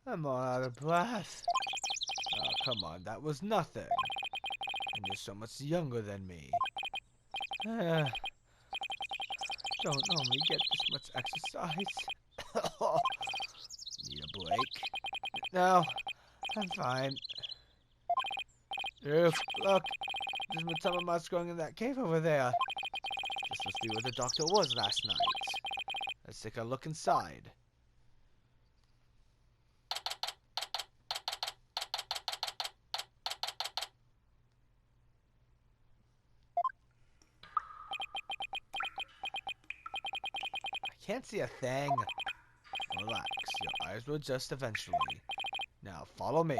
I'm all out of breath. Oh, come on, that was nothing. And you're so much younger than me. Don't normally get this much exercise. Need a break? No, I'm fine. Look, there's been some of mice growing in that cave over there. This must be where the doctor was last night. Let's take a look inside. I can't see a thing. Relax, your eyes will adjust eventually. Now, follow me.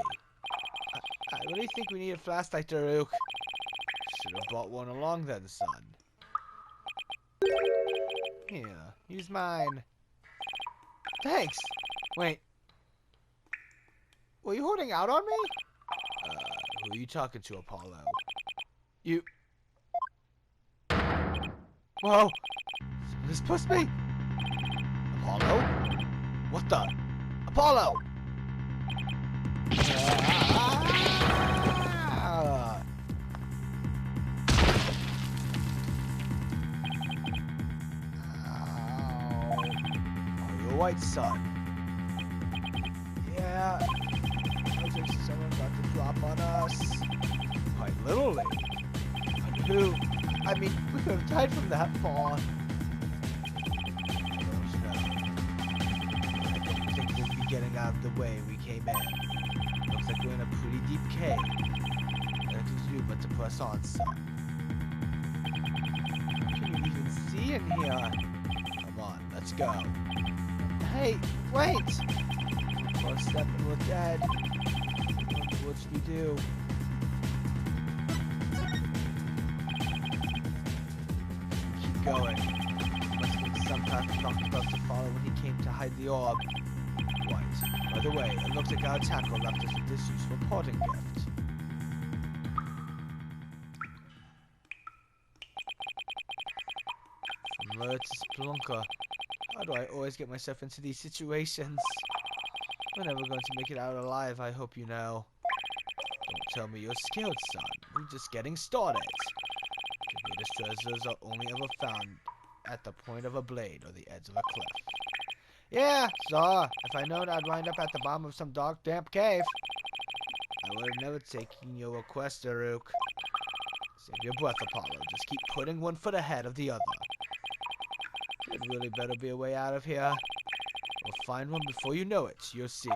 I really think we need a flashlight, Daruk. Should have brought one along then, son. Here, use mine. Thanks! Wait. Were you holding out on me? Who are you talking to, Apollo? You... Whoa! This pushed me! Apollo? What the? Apollo! Ah! Ow. Are you alright, son? Yeah. Looks like someone got the drop on us. Quite literally. But who? I mean, we could have died from that fall. Getting out of the way we came in. Looks like we're in a pretty deep cave. Nothing to do but to press on, son. Can you even see in here? Come on, let's go. Hey, wait! One step and we're dead. What should we do? Keep going. Must be some path the doctor was to follow when he came to hide the orb. Right. By the way, it looks like our attacker left us with this useful parting gift. From lure to Spelunker, how do I always get myself into these situations? We're never going to make it out alive, I hope you know. Don't tell me you're skilled, son. We're just getting started. The greatest treasures are only ever found at the point of a blade or the edge of a cliff. Yeah, so if I known I'd wind up at the bottom of some dark, damp cave, I would have never taken your request, Daruk. Save your breath, Apollo. Just keep putting one foot ahead of the other. There'd really better be a way out of here. We'll find one before you know it, you'll see.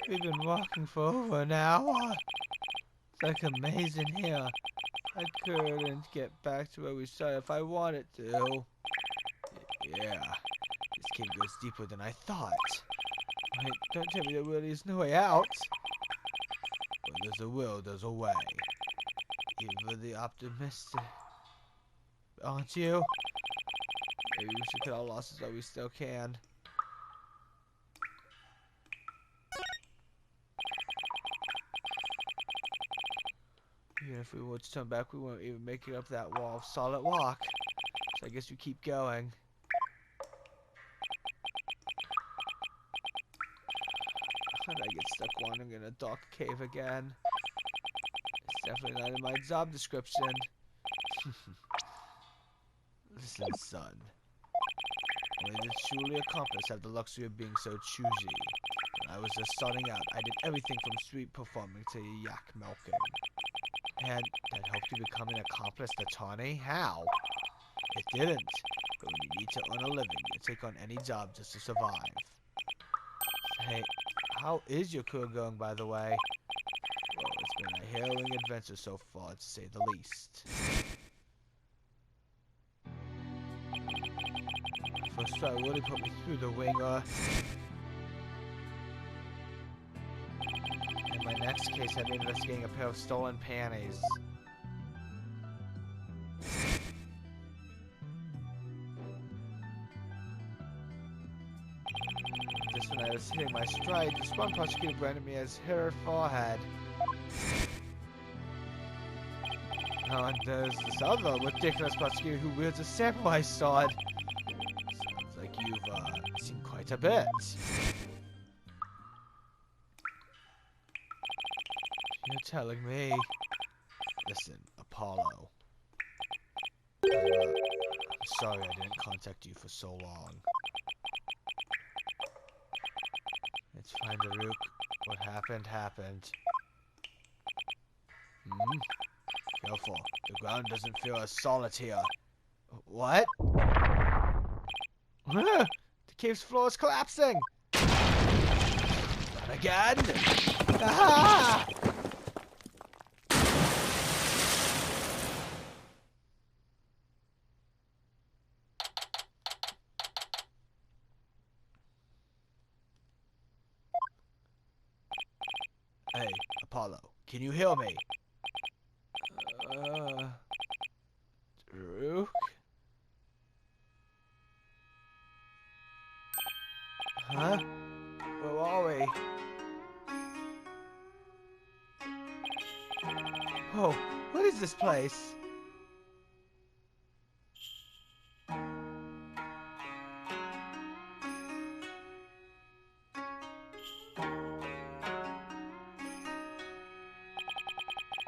We've been walking for over an hour. It's like a maze in here. I couldn't get back to where we started if I wanted to. Yeah, this cave goes deeper than I thought. Wait, don't tell me there really is no way out. When there's a will, there's a way. Even the optimistic. Aren't you? Maybe we should cut our losses while we still can. Even if we were to turn back, we won't even make it up that wall of solid rock. So I guess we keep going. How did I get stuck wandering in a dark cave again? It's definitely not in my job description. Listen, son. Only the truly accomplished have the luxury of being so choosy. When I was just starting out, I did everything from street performing to yak milking. And that helped you become an accomplished attorney? How? It didn't. But when you need to earn a living, you take on any job just to survive. Hey, how is your career going, by the way? Well, it's been a harrowing adventure so far, to say the least. First try really put me through the ringer. In my next case, I'll be investigating a pair of stolen panties. Just when I was hitting my stride, this one prosecutor branded me as her forehead. Oh, and there's this other ridiculous prosecutor who wields a samurai sword. Sounds like you've seen quite a bit. You're telling me. Listen, Apollo. I'm sorry I didn't contact you for so long. It's fine, Daruk. What happened, happened. Careful. The ground doesn't feel as solid here. What? The cave's floor is collapsing! Not again! Ah! Hey, Apollo, can you hear me? Daruk? Huh? Where are we? Oh, what is this place?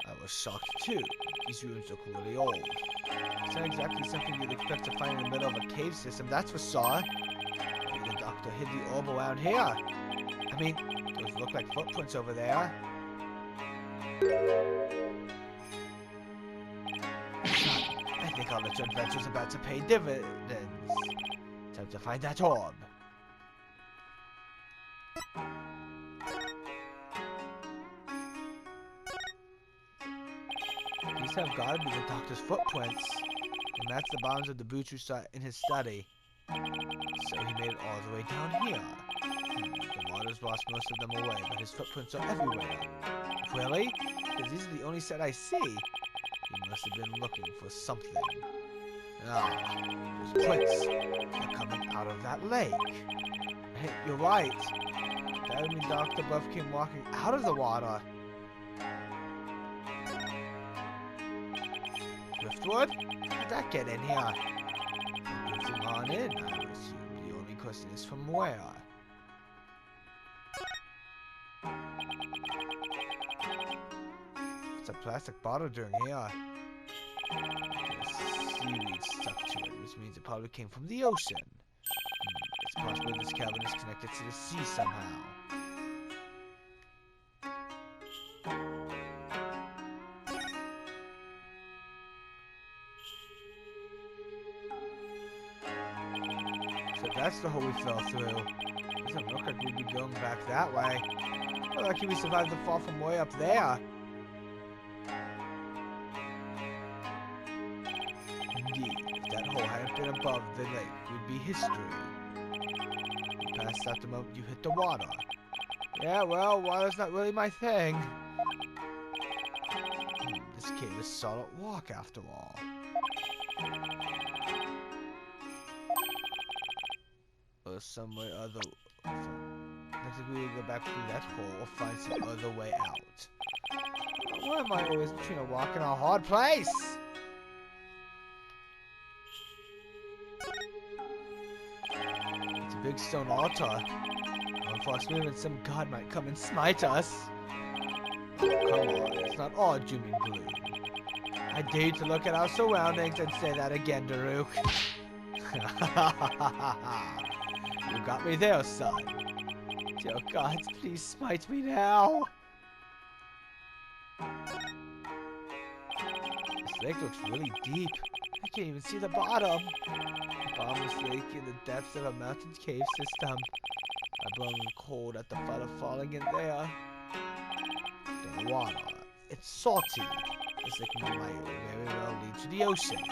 I was shocked too. These ruins look really old. It's not exactly something you'd expect to find in the middle of a cave system, that's for sure. Maybe the doctor hid the orb around here. I mean, those look like footprints over there. I think our little adventure's about to pay dividends. Time to find that orb. These have got to be the doctor's footprints. And that's the bounds of the boots you saw in his study. So he made it all the way down here. The water's washed most of them away, but his footprints are everywhere. Really? Because these are the only set I see. He must have been looking for something. Ah, those prints. They're coming out of that lake. Hey, you're right. That would mean Dr. Buff came walking out of the water. Driftwood? How'd that get in here? Drifting on in, I would assume. The only question is from where? It's a plastic bottle doing here. There's seaweed stuck to it, which means it probably came from the ocean. It's possible this cabin is connected to the sea somehow. So that's the hole we fell through. Doesn't look like we'd be going back that way. Well, lucky we survived the fall from way up there. Indeed, if that hole hadn't been above the lake, it would be history. You passed out the moment you hit the water. Yeah, well, water's not really my thing. This cave is solid rock after all. Or some way other. Next week we will go back through that hole or find some other way out. Why am I always between a rock and a hard place? It's a big stone altar. One false move and some god might come and smite us. Oh, come on, it's not all doom and gloom. I dare you to look at our surroundings and say that again, Daruk. You got me there, son. Dear gods, please smite me now. This lake looks really deep. I can't even see the bottom. A bottomless lake in the depths of a mountain cave system. My blood is cold at the thought of falling in there. The water, it's salty. This lake might very well lead to the ocean.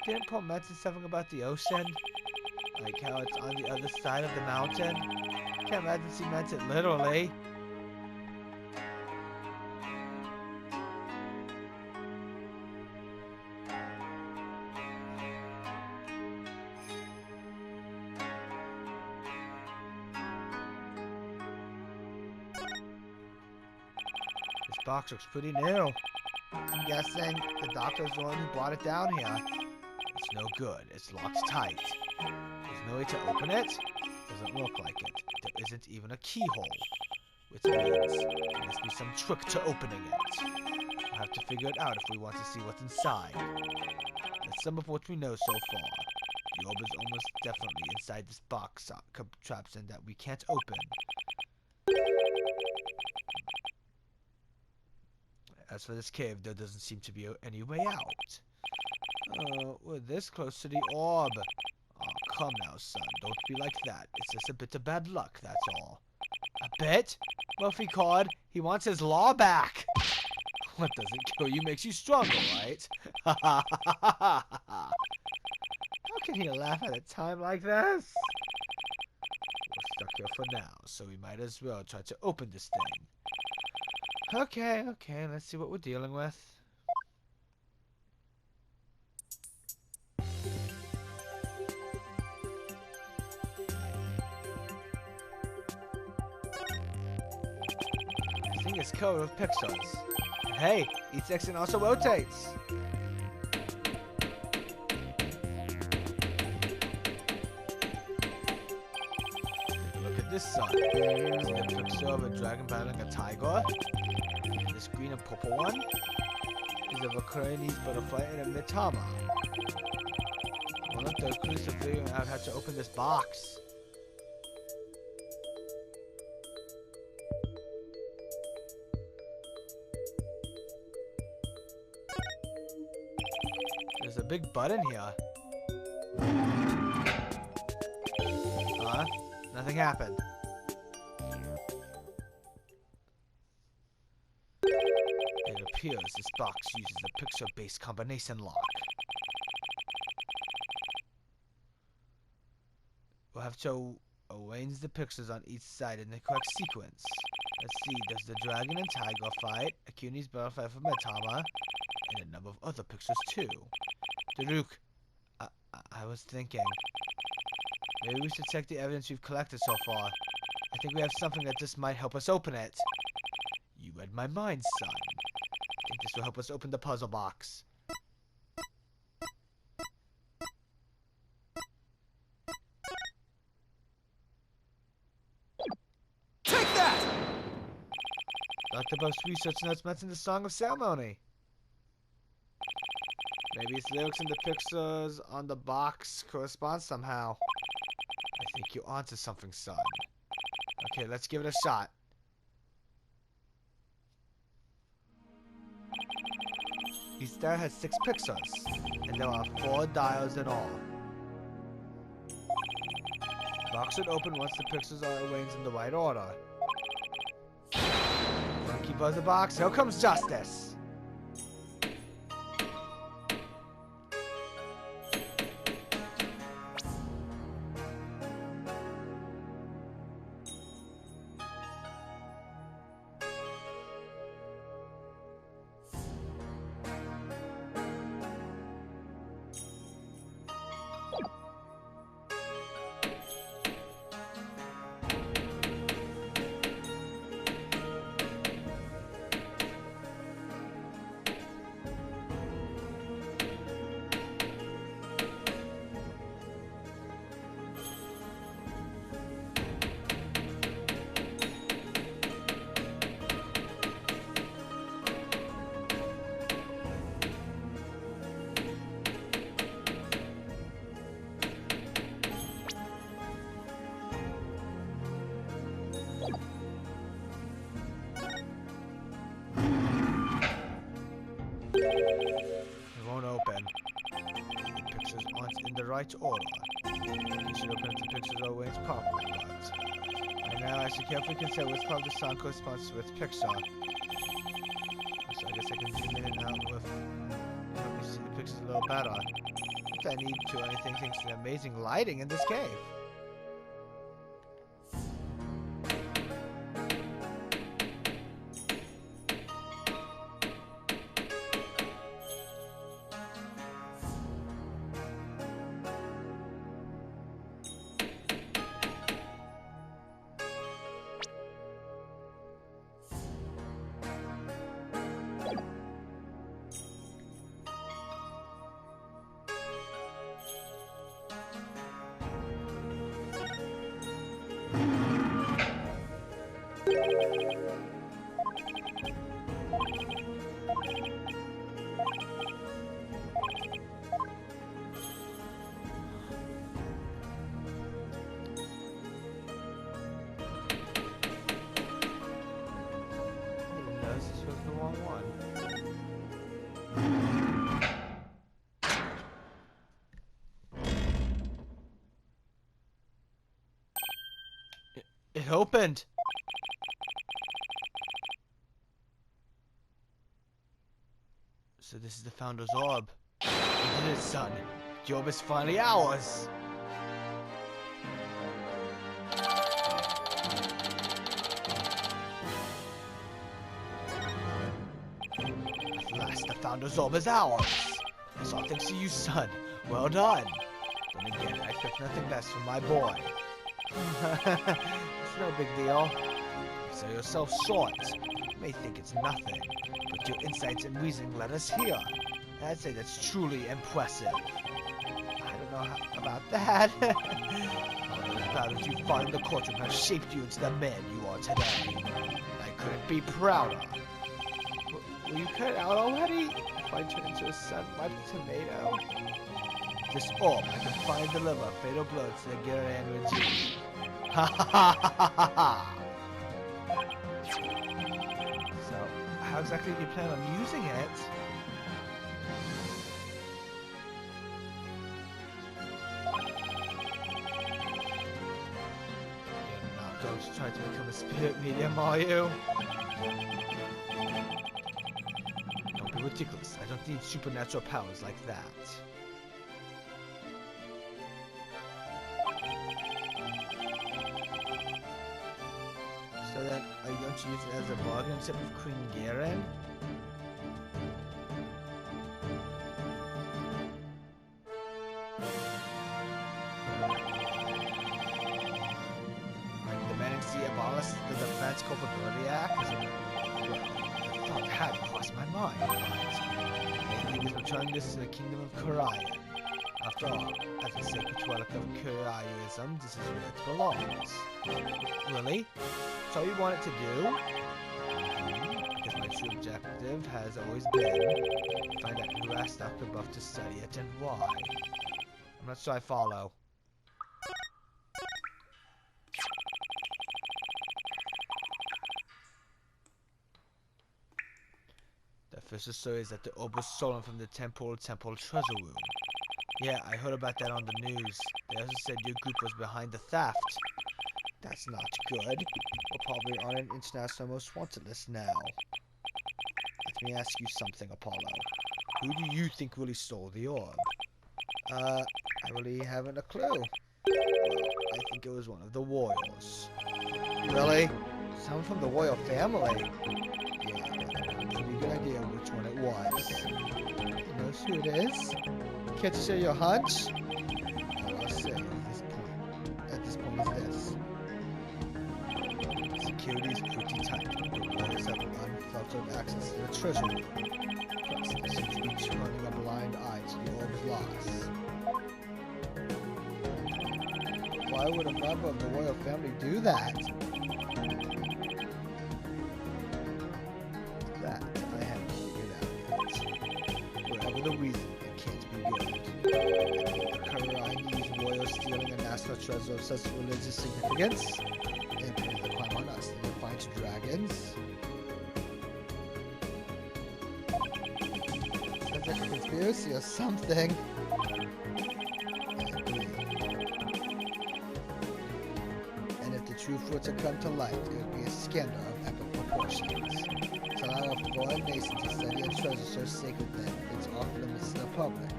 Didn't Paul mention something about the ocean? Like how it's on the other side of the mountain? Can't imagine she meant it literally. box looks pretty new. I'm guessing the doctor's the one who brought it down here. It's no good. It's locked tight. There's no way to open it. Doesn't look like it. There isn't even a keyhole. Which means there must be some trick to opening it. We'll have to figure it out if we want to see what's inside. That's some of what we know so far. The orb is almost definitely inside this box contraption that we can't open. As for this cave, there doesn't seem to be any way out. We're this close to the orb. Oh, come now, son. Don't be like that. It's just a bit of bad luck, that's all. A bit? Muffy card. He wants his law back. What doesn't kill you makes you stronger, right? How can he laugh at a time like this? We're stuck here for now, so we might as well try to open this thing. Okay, let's see what we're dealing with. This thing is covered with pixels. And hey, each section also rotates. Look at this side. See the pixel of a dragon battling a tiger? This green and purple one is of a Chinese butterfly and a Mitama. One of the clues of figuring out how to open this box. There's a big button here. Huh? Nothing happened. It appears this box uses a picture-based combination lock. We'll have to arrange the pictures on each side in the correct sequence. Let's see, there's the dragon and tiger fight, a Chinese butterfly from Mitama, and a number of other pictures too. Daruk, I was thinking, maybe we should check the evidence we've collected so far. I think we have something that just might help us open it. You read my mind, son. I think this will help us open the puzzle box. Take that! Dr. Buff's research notes mention the Song of Ceremony. Maybe its lyrics and the pictures on the box correspond somehow. I think you're onto something, son. Okay, let's give it a shot. Each star has 6 pixels, and there are 4 dials in all. The box should open once the pixels are arranged in the right order. Funky buzzer box, here comes justice! It won't open. The pictures aren't in the right order. You should open if the pictures are arranged properly, but... And now I should carefully consider which part of the song corresponds to which picture. So I guess I can zoom in and out with... Let me see the pictures a little better. If I need to, anything thanks to the amazing lighting in this cave. the wrong one. It opened! So this is the Founder's Orb. We did it, son. The orb is finally ours! At last, the Founder's Orb is ours! That's all thanks to you, son. Well done! Then again, I expect nothing less from my boy. It's no big deal. You sell yourself short. You may think it's nothing, but your insights and reasoning let us hear. I'd say that's truly impressive. I don't know about that. All those battles you fought in the courtroom have shaped you into the man you are today. I couldn't be prouder. Will you cut it out already? If I turn into a sun-wiped tomato? This orb, I can finally deliver fatal blow to the Garen regime. Ha ha ha ha ha ha! So, how exactly do you plan on using it? You're not going to try to become a spirit medium, are you? Don't be ridiculous. I don't need supernatural powers like that. So then, are you going to use it as a bargain tip with Queen Garen? Are you demanding to see abolish the Defense Culpability Act? Well, the thought had crossed my mind, but maybe he was returning this to the Kingdom of Korian. After all, as a sacred relic of Korianism, this is where it belongs. Really? That's all you want it to do? Because my true objective has always been to find out who asked Dr. Buff to study it and why. I'm not sure I follow. The official story is that the orb was stolen from the temple treasure room. Yeah, I heard about that on the news. They also said your group was behind the theft. That's not good. We're probably on an international most wanted list now. Let me ask you something, Apollo. Who do you think really stole the orb? I really haven't a clue. Well, I think it was one of the royals. Really? Someone from the royal family? Yeah, I have a pretty good idea which one it was. You know who it is? Can't you share your hunch? All I'll say at this point is this. Security is pretty tight, but the royals have unfiltered access to the treasure room. Plus, they seem to be turning a blind eye to the orb's loss. Why would a member of the royal family do that? That I haven't figured out yet. Whatever the reason, it can't be good. The Korianese royals stealing a national treasure of such religious significance? And putting the crime on us, they find dragons? Sounds like a conspiracy or something. And if the truth were to come to light, it would be a scandal of epic proportions. To allow a foreign nation to study a treasure so sacred that it's off limits to the public.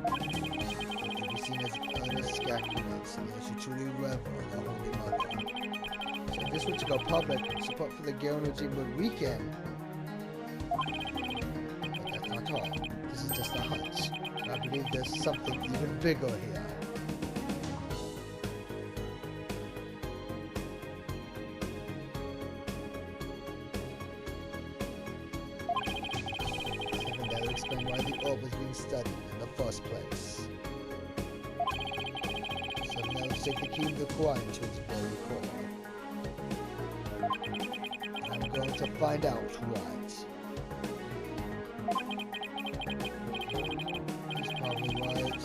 It would be seen as utter sacrilege, and they should truly revel the Holy Mother. So if this were to go public, support for the Garen regime would weaken. But that's not all. This is just a hunch. And I believe there's something even bigger here. Something that will explain why the orb was being studied in the first place. So now let's take the key of the Quran to its very core. I'm going to find out what. He's probably right.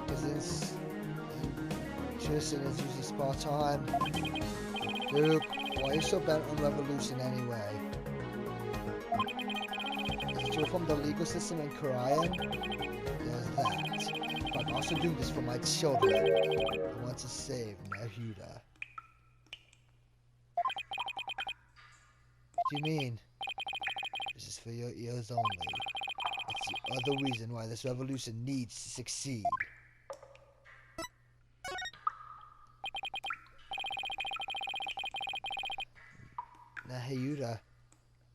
Because this tradition is usually spot on. Duke. Why are you so bent on revolution anyway? Is it from the legal system in Korean? There's that. But I'm also doing this for my children. I want to save Nehuda. What do you mean? This is for your ears only. It's the other reason why this revolution needs to succeed. Nahayuda,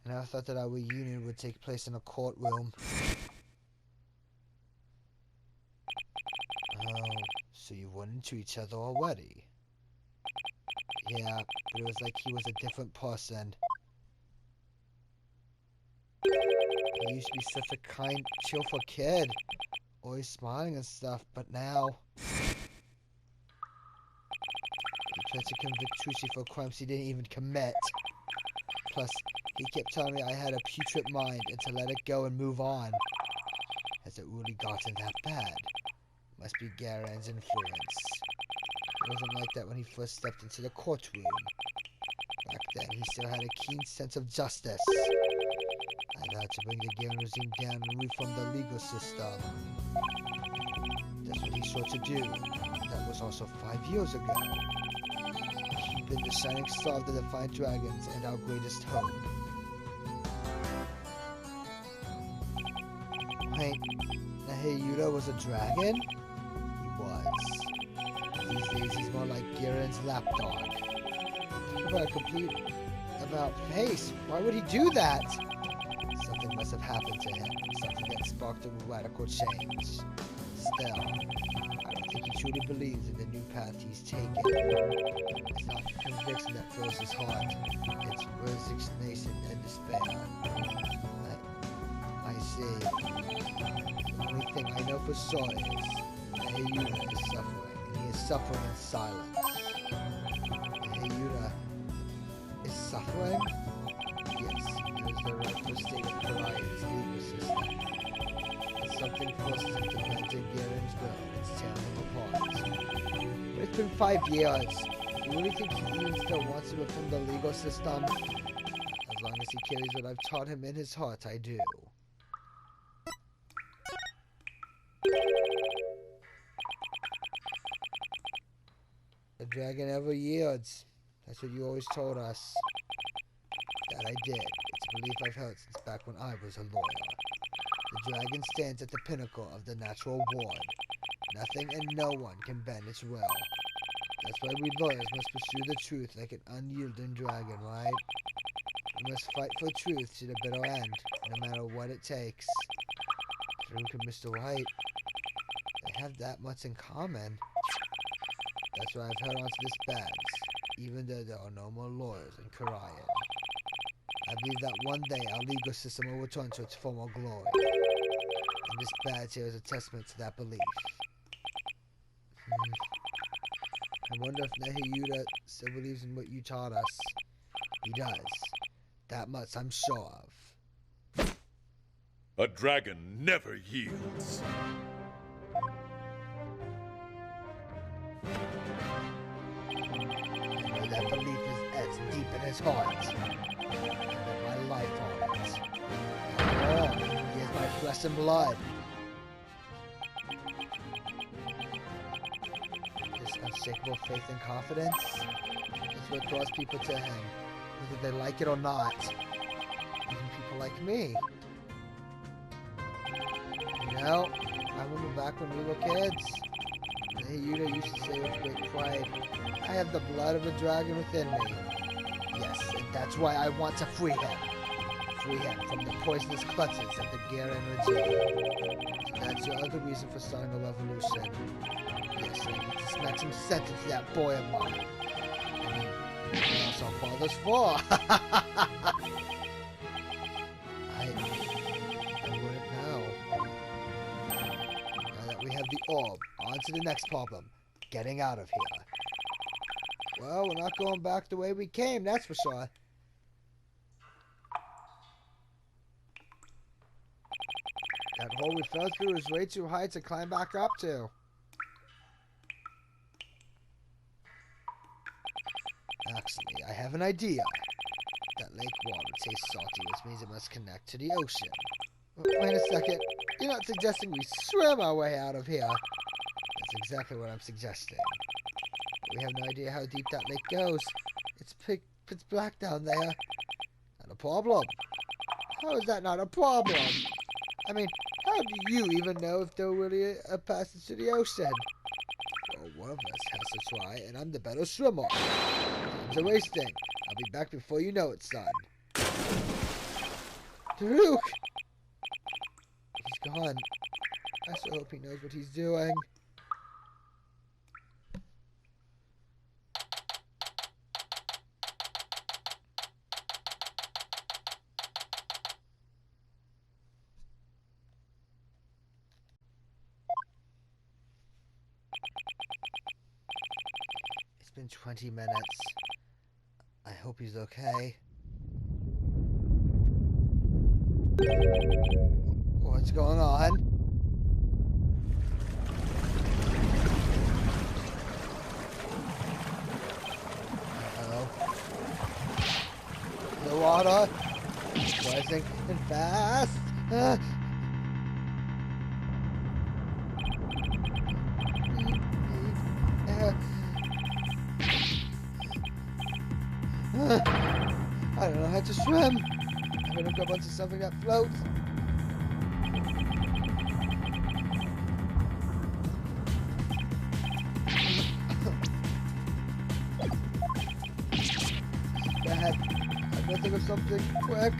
and I thought that our reunion would take place in a courtroom. Oh, so you run into each other already? Yeah, but it was like he was a different person. He used to be such a kind, cheerful kid. Always smiling and stuff, but now... He tried to convict Trucy for crimes he didn't even commit. Plus, he kept telling me I had a putrid mind and to let it go and move on. Has it really gotten that bad? Must be Garen's influence. It wasn't like that when he first stepped into the courtroom. Back then, he still had a keen sense of justice. I vowed to bring the Garen regime down and reform the legal system. That's what he sought to do. That was also 5 years ago. He'd been the shining star of the Defiant Dragons and our greatest hope. Wait, Nahayuda was a dragon? He was. These days he's more like Garen's lapdog. About face. Why would he do that? Something must have happened to him. Something that sparked a radical change. Still, I don't think he truly believes in the new path he's taken. It's not conviction that fills his heart. It's resignation and despair. I see. The only thing I know for sure is Nahayuda is suffering, and he is suffering in silence. Nahayuda is suffering? Yes, it is the rightful state of Korea's legal system. But something forces him to bend to Garen's will, and it's tearing him apart. But it's been 5 years. Do you really think he even still wants to reform the legal system? As long as he carries what I've taught him in his heart, I do. The dragon ever yields. That's what you always told us. That I did. It's a belief I've held since back when I was a lawyer. The dragon stands at the pinnacle of the natural world. Nothing and no one can bend its will. That's why we lawyers must pursue the truth like an unyielding dragon, right? We must fight for truth to the bitter end, no matter what it takes. Farouk and Mr. White, they have that much in common. That's why I've held on to this badge, even though there are no more lawyers in Korea. I believe that one day our legal system will return to its former glory. And this badge here is a testament to that belief. I wonder if Nahayuda still believes in what you taught us. He does. That much I'm sure of. A dragon never yields. That belief is etched deep in his heart. I bet my life on it. After all, he is my flesh and blood. This unshakable faith and confidence is what draws people to him, whether they like it or not. Even people like me. You know, I remember back when we were kids, Nahayuda used to say with great pride, I have the blood of the dragon within me. Yes, and that's why I want to free him. Free him from the poisonous clutches of the Garen regime. So that's your other reason for starting a revolution. Yes, I need to smack some sense into that boy of mine. I mean, that's our father's for. I wouldn't know. Now that we have the orb, on to the next problem. Getting out of here. Well, we're not going back the way we came, that's for sure. That hole we fell through is way too high to climb back up to. Huxley, I have an idea. That lake water tastes salty, which means it must connect to the ocean. Wait a second. You're not suggesting we swim our way out of here. That's exactly what I'm suggesting. We have no idea how deep that lake goes. It's pitch black down there. Not a problem. How is that not a problem? I mean, how do you even know if there really a passage to the ocean? Well, one of us has to try, and I'm the better swimmer. Time's a wasting. I'll be back before you know it, son. Daruk! He's gone. I so hope he knows what he's doing. It's been 20 minutes. I hope he's okay. What's going on? Uh-oh. The water is rising and fast. I don't know how to swim. I'm gonna grab onto something that floats. Bad. I'm gonna think of something quick.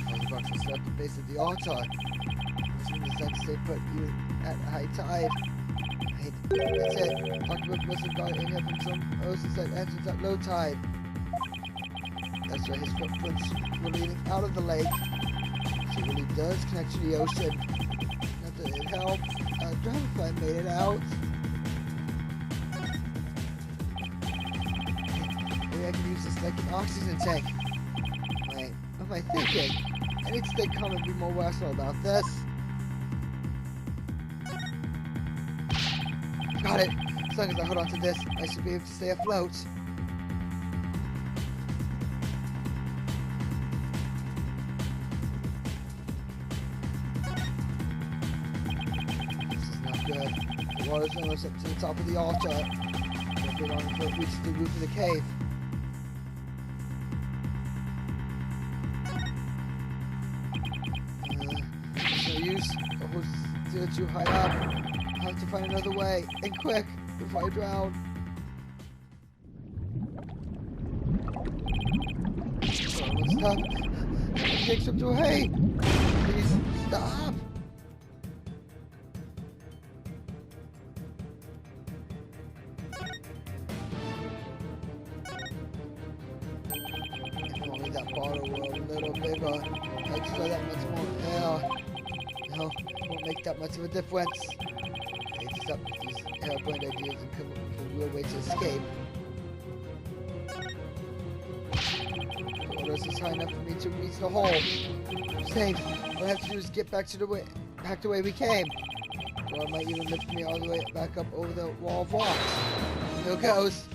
I was about to start the base of the altar. This means the sun stay put you at high tide. That's it. Dr. Rook must have got in here from some oasis that enters at low tide. That's why his footprints were leading out of the lake. So it really does connect to the ocean. Not that it helped. I don't know if I made it out. Maybe I can use this like an oxygen tank. Wait, what am I thinking? I need to stay calm and be more rational about this. Got it. As long as I hold on to this, I should be able to stay afloat. This is not good. The water's almost up to the top of the altar. Won't be long until it reaches the roof of the cave. There's no use. The horse is still too high up. I have to find another way, and quick, before I drown. Stop. Take some away. Please, stop. If only that bottle were a little bigger, I'd throw that much more air. No, it won't make that much of a difference. Stop with these harebrained ideas and come up with a real way to escape. The water is high enough for me to reach the hole. I'm safe. All I have to do is get back the way we came. Or it might even lift me all the way back up over the wall of rocks. Here goes.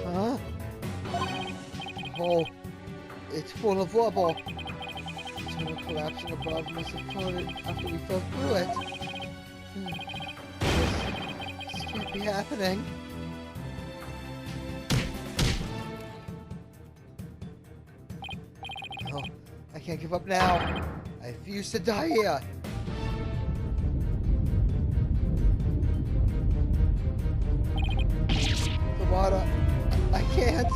Huh? Oh, it's full of rubble. Collapsing above must have floated after we fell through it. This can't be happening. No, I can't give up now. I refuse to die here. The water, I can't.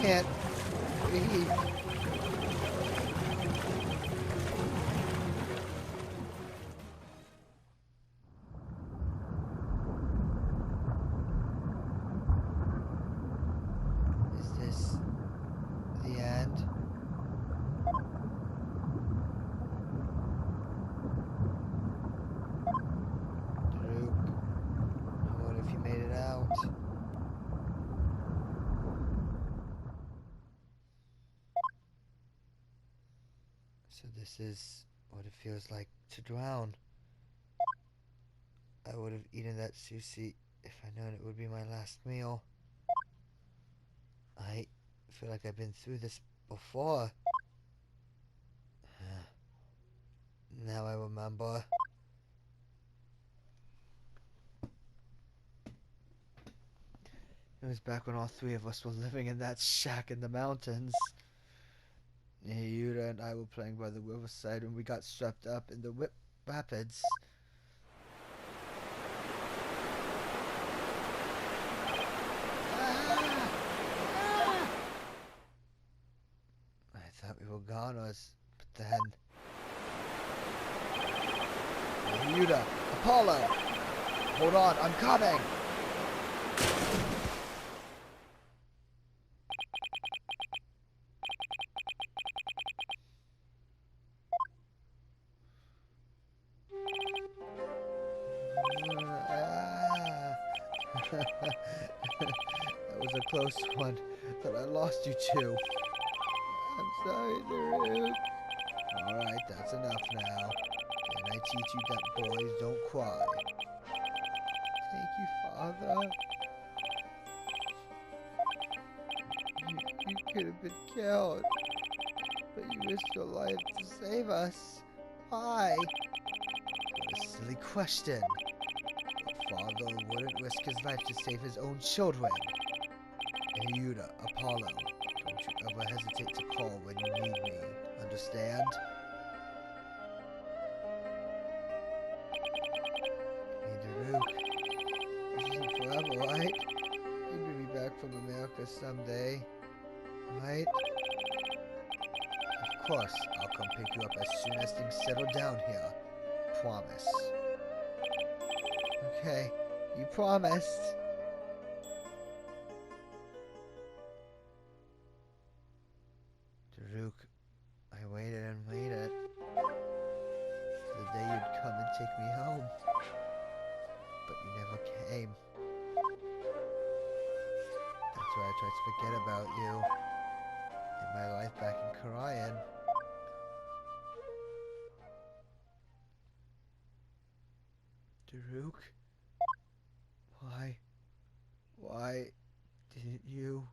Can't breathe. Is this the end? So this is what it feels like to drown. I would have eaten that sushi if I known it would be my last meal. I feel like I've been through this before. Now I remember. It was back when all three of us were living in that shack in the mountains. Yuta and I were playing by the riverside when we got swept up in the rapids. I thought we were goners, but then... Yuta! Apollo! Hold on, I'm coming! That was a close one that I lost you to. I'm sorry, Daruk. Alright, that's enough now. Can I teach you that boys don't cry? Thank you, Father. You could have been killed, but you risked your life to save us. Why? What a silly question. What father wouldn't risk his life to save his own children? Yuta, Apollo, don't you ever hesitate to call when you need me. Understand? Hey, Daruk. This isn't forever, right? You'll bring me back from America someday, right? Of course, I'll come pick you up as soon as things settle down here. Promise. Okay, you promised. Daruk, I waited and waited for the day you'd come and take me home, but you never came. That's why I tried to forget about you and my life back in Karayan. Daruk, why didn't you?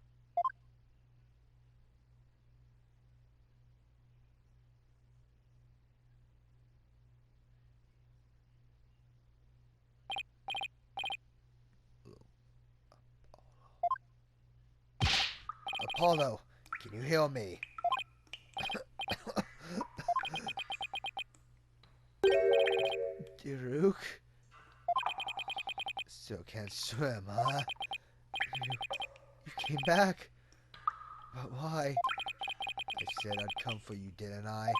Apollo, can you hear me? Daruk? Still can't swim, huh? You came back? But why? I said I'd come for you, didn't I?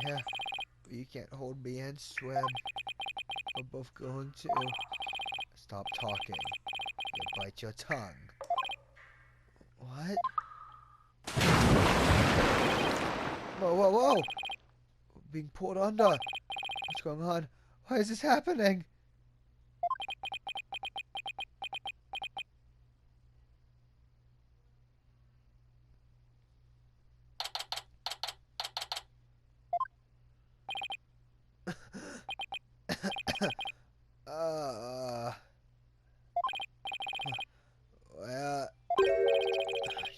Yeah, but you can't hold me and swim. We're both going to. Stop talking. You bite your tongue. What? Whoa, whoa, whoa! We're being pulled under. What's going on? Why is this happening? Well,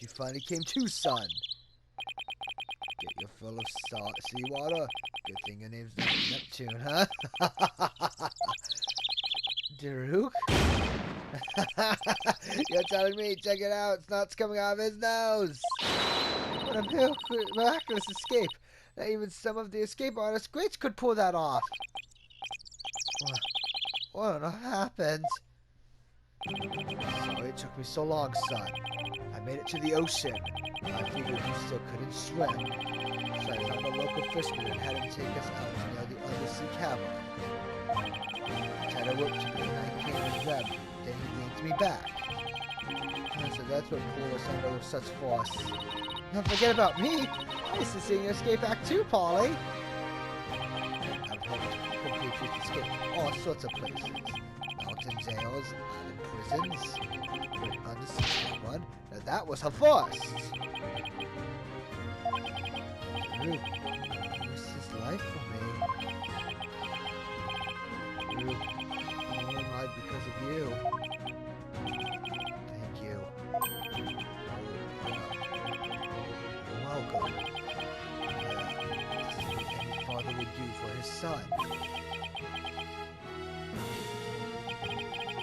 you finally came to, son. Get your fill of seawater. Good thing your name's not Neptune, huh? Daruk? You're telling me, check it out, snot's coming out of his nose. What a miraculous escape. Not even some of the escape artists greats could pull that off. What on earth happened? Sorry it took me so long, son. I made it to the ocean. I figured you still couldn't swim. So I found a local fisherman and had him take us out near the undersea cavern. He tied a rope to me and I came and grabbed you. Then he yanked me back. And so that's what pulled us under with such force. Don't forget about me. I used to sing your escape act too, Polly. I've helped compatriots escape from all sorts of places. Mountain jails, island prisons, undersea one. Now that was a first. life for me. Drew, I'm only alive because of you. Thank you. You're welcome. This is what any father would do for his son.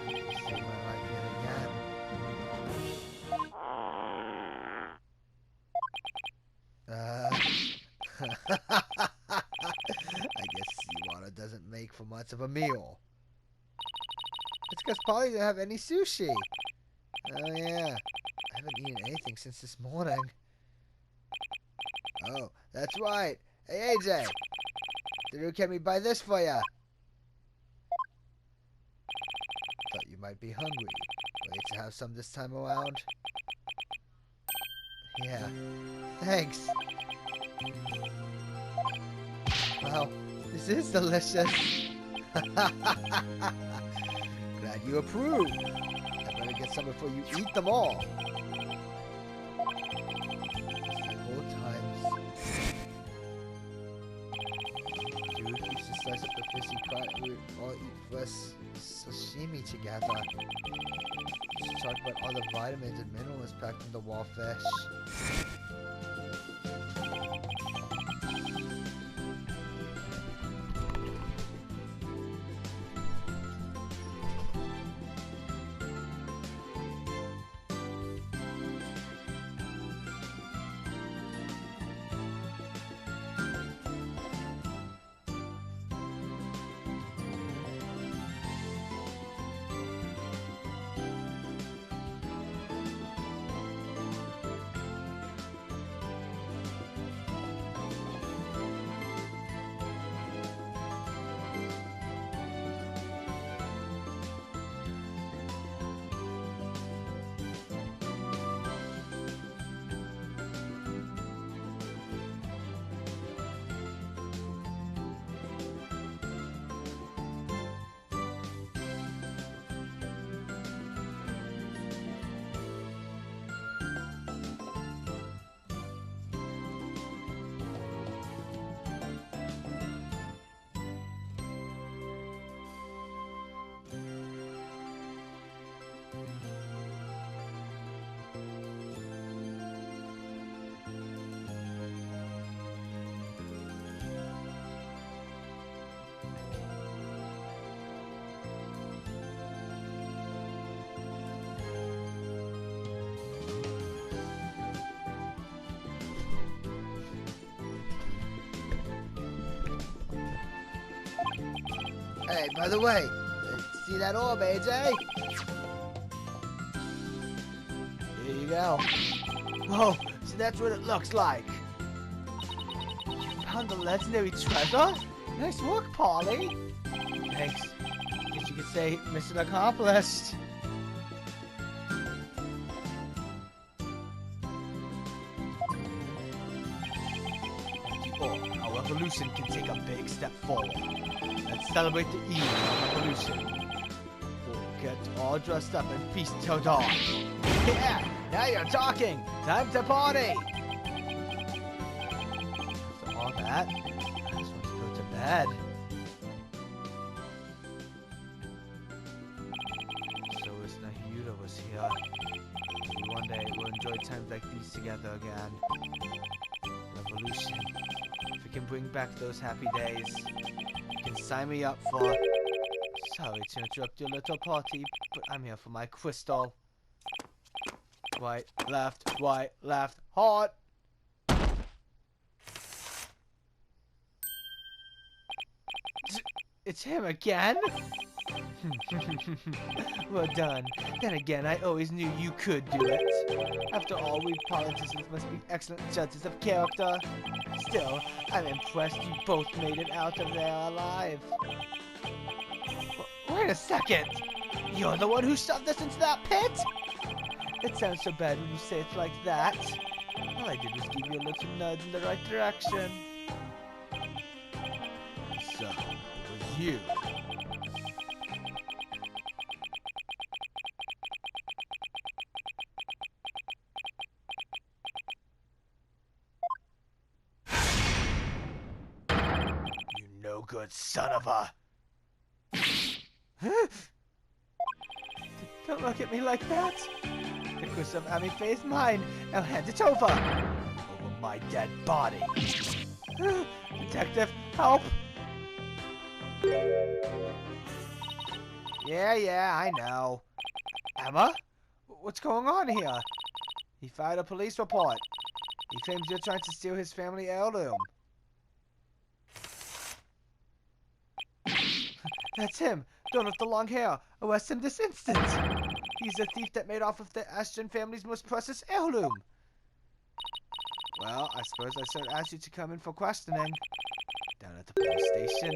You saved my life yet again. I guess seawater doesn't make for much of a meal. It's because Polly didn't have any sushi. Oh yeah, I haven't eaten anything since this morning. Oh, that's right. Hey AJ, Drew can me buy this for ya. Thought you might be hungry. Ready to have some this time around? Yeah, thanks. Wow, this is delicious. Glad you approve. I better get some before you eat them all. Just like old times. Dude used to slice up the fishy cut and we'd all eat fresh sashimi together. Used to talk about all the vitamins and minerals packed in the raw fish. Hey, by the way, see that orb, AJ? Here you go. Whoa, so that's what it looks like. You found the legendary treasure? Nice work, Polly. Thanks. Guess you could say mission accomplished. Our revolution can take a big step forward. Let's celebrate the eve of revolution. We'll get all dressed up and feast till dawn. Yeah, now you're talking. Time to party. After all that, I just want to go to bed. So wish Nahyuta was here. Maybe one day we'll enjoy times like these together again. Revolution. If we can bring back those happy days, you can sign me up for... Sorry to interrupt your little party, but I'm here for my crystal. Right, left, heart! It's him again? Well done. Then again, I always knew you could do it. After all, we politicians must be excellent judges of character. Still, I'm impressed you both made it out of there alive. Wait a second! You're the one who shoved us into that pit? It sounds so bad when you say it like that. All I did was give you a little nudge in the right direction. So, it was you. good son of a... Don't look at me like that. The crystal of Amife is mine. Now hand it over. Over my dead body. Detective, help! Yeah, I know. Emma? What's going on here? He filed a police report. He claims you're trying to steal his family heirloom. That's him! Don't with the long hair! Arrest him this instant! He's a thief that made off with the Ashton family's most precious heirloom! Well, I suppose I should ask you to come in for questioning. Down at the police station,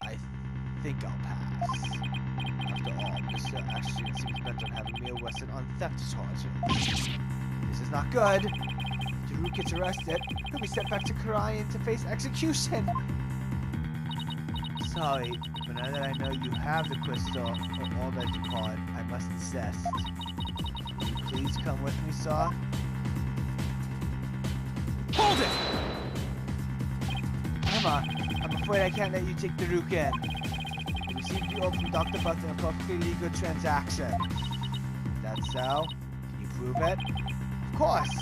I think I'll pass. After all, Mr. Ashton seems bent on having me arrested on theft charges. This is not good. If Drew gets arrested, he'll be sent back to Korean to face execution. Sorry, but now that I know you have the crystal, or orb as you call it, I must insist. Will you please come with me, sir? Hold it! Emma, I'm afraid I can't let you take the Rook in. You received the orb from Dr. Butt in a perfectly legal transaction. Is that so? Can you prove it? Of course!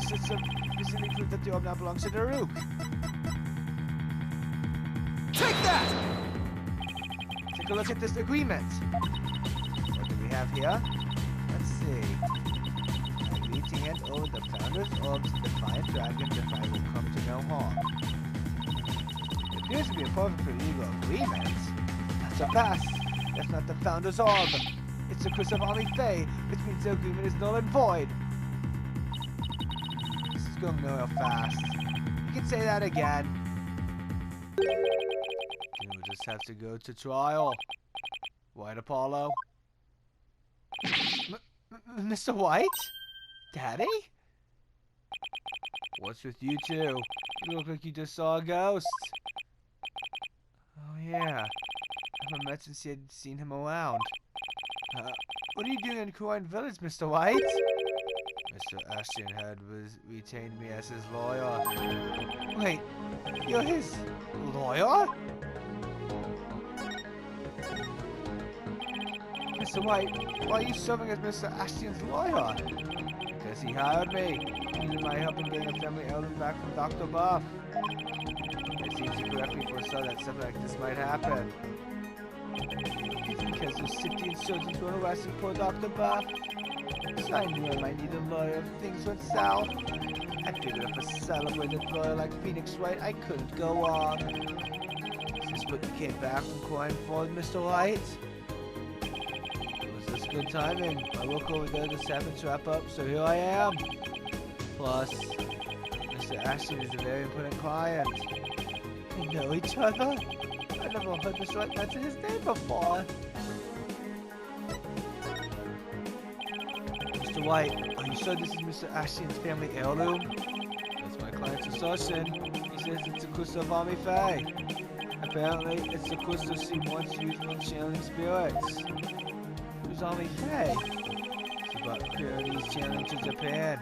This is recently proved that the orb now belongs to the Rook. Take that! Take a look at this agreement. What do we have here? Let's see. I agree to hand over the Founder's Orbs to the Defiant Dragon if I will come to no harm. It appears to be a perfectly legal agreement. That's a pass. That's not the Founder's Orb. It's the Crystal of Army Fae, which means the agreement is null and void. This is going nowhere fast. You can say that again. We'll just have to go to trial. White Apollo? Mr. White? Daddy? What's with you two? You look like you just saw a ghost. Oh yeah. Emma mentioned she had seen him around. What are you doing in Kuwait Village, Mr. White? Mr. Ashton had retained me as his lawyer. Wait, you're his lawyer? Mr. White, why are you serving as Mr. Ashton's lawyer? Because he hired me. He needed my help in getting a family heirloom back from Dr. Buff. It seems he correctly foresaw that something like this might happen. Because those city insurgents were harassing poor Dr. Buff. So I knew I might need a lawyer if things went south. I figured if a celebrated lawyer like Phoenix Wright, I couldn't go wrong. Is this what you came back from Coin for, Mr. White? It was just good timing. My work over there just happened to wrap up, so here I am. Plus, Mr. Ashton is a very important client. We know each other? I never heard Mr. White mention his name before. Mr. White, are you sure this is Mr. Ashton's family heirloom? That's my client's assertion. He says it's a crystal of Army Fae. Apparently, it's a crystal she once used when channeling spirits. Who's Army Fae? She brought Purity's channeling to Japan.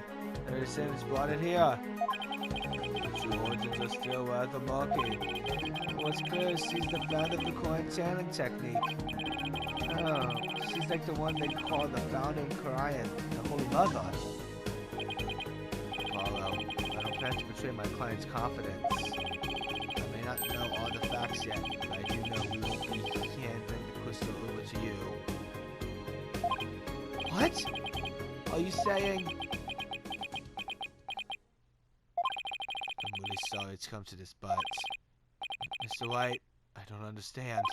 Her descendants brought it here. The true origins are still rather murky. What's clear is she's the founder of the coin channeling technique. Oh, she's like the one they call the founding Korean, the Holy Mother. Apollo, I don't plan to betray my client's confidence. I may not know all the facts yet, but I do know we won't be handing the crystal over to you. What? Are you saying... I'm really sorry it's come to this, but... Mr. White, I don't understand.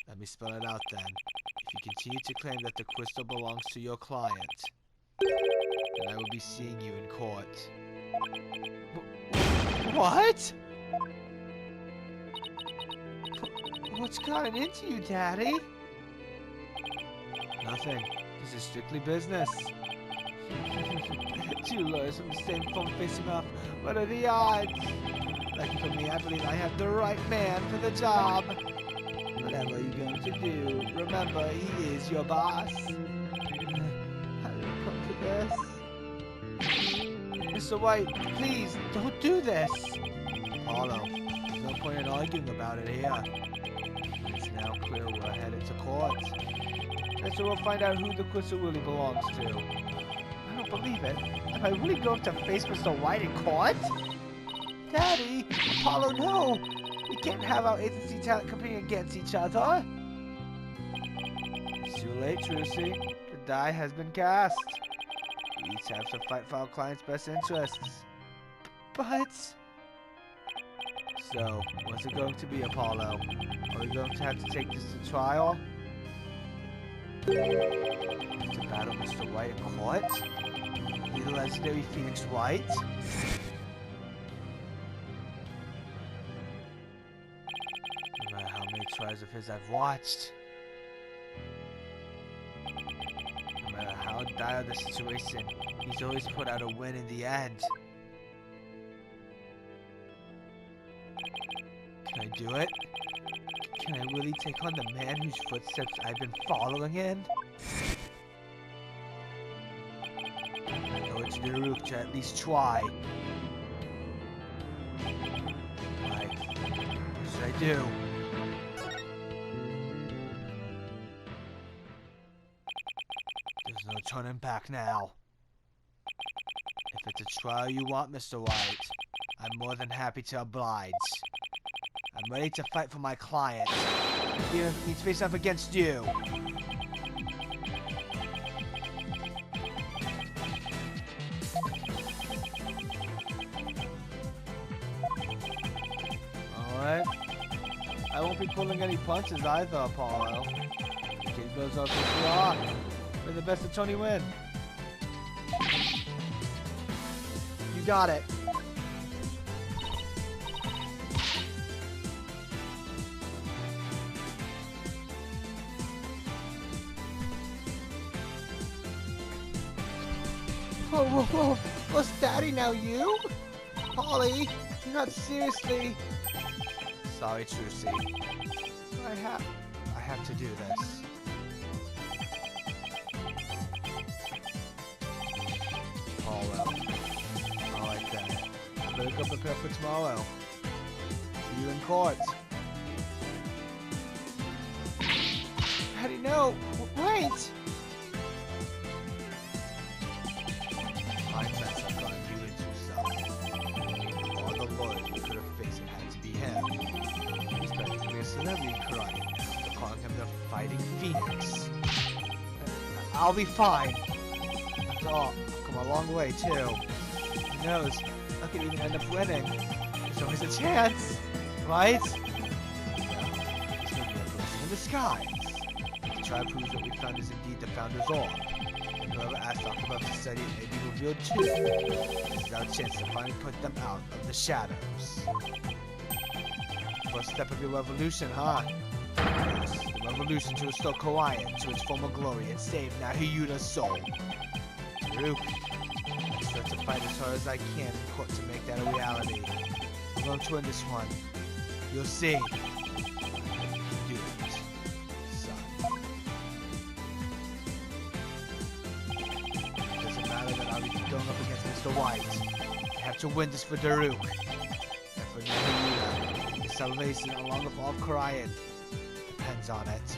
Let me spell it out then. If you continue to claim that the crystal belongs to your client, then I will be seeing you in court. What? What's gotten into you, Daddy? Nothing. This is strictly business. Two lawyers from the same firm facing off. What are the odds? Lucky for me, I believe I have the right man for the job. Whatever you're going to do, remember he is your boss. How did it come to this? Mr. White, please, don't do this. Apollo, There's no point in arguing about it here. It's now clear we're headed to court. Guess we'll find out who the Crystal really belongs to. I don't believe it. Am I really going to face Mr. White in court? Daddy! Apollo, no! We can't have our agency talent competing against each other. It's too late, Trucy. The die has been cast. We each have to fight for our client's best interests. But... So, what's it going to be, Apollo? Are we going to have to take this to trial? To battle Mr. White in court? The legendary Phoenix White? No matter how many tries of his I've watched. No matter how dire the situation, he's always put out a win in the end. Can I do it? Can I really take on the man whose footsteps I've been following in? I know it's Daruk to at least try. Like, what should I do? There's no turning back now. If it's a trial you want, Mr. White, I'm more than happy to oblige. I'm ready to fight for my client, even if it means facing up against you. Alright. I won't be pulling any punches either, Apollo. Kid goes up as you are. We're the best of Tony win. You got it. Whoa, whoa, whoa. What's Daddy now, you? Polly, you're not seriously... Sorry, Trucy. I have to do this. Oh, well. Alright then. I better go prepare for tomorrow. See you in court. Daddy, no! Wait! I mess I've gotten you into some. All the lawyers we could have faced it had to be him. He's practically a celebrity karate now. They're calling him the Fighting Phoenix. I'll be fine. After all, I've come a long way too. Who knows? I could even end up winning. There's always a chance, right? It's gonna be a blessing in disguise. To try to prove what we found is indeed the Founder's Orb. Whoever asked Dr. Buff to study it may be revealed too. This is our chance to finally put them out of the shadows. First step of your revolution, huh? Yes, the revolution to restore Kawaiian to its former glory and save Nahiyuda's soul. Daruk, I'm sure to fight as hard as I can in court to make that a reality. I'm going to win this one. You'll see. You can do it, son. Doesn't matter that I'll be going up against Mr. White. I have to win this for Daruk. And for Nahiyuda, his salvation along with all of Kawaiian depends on it.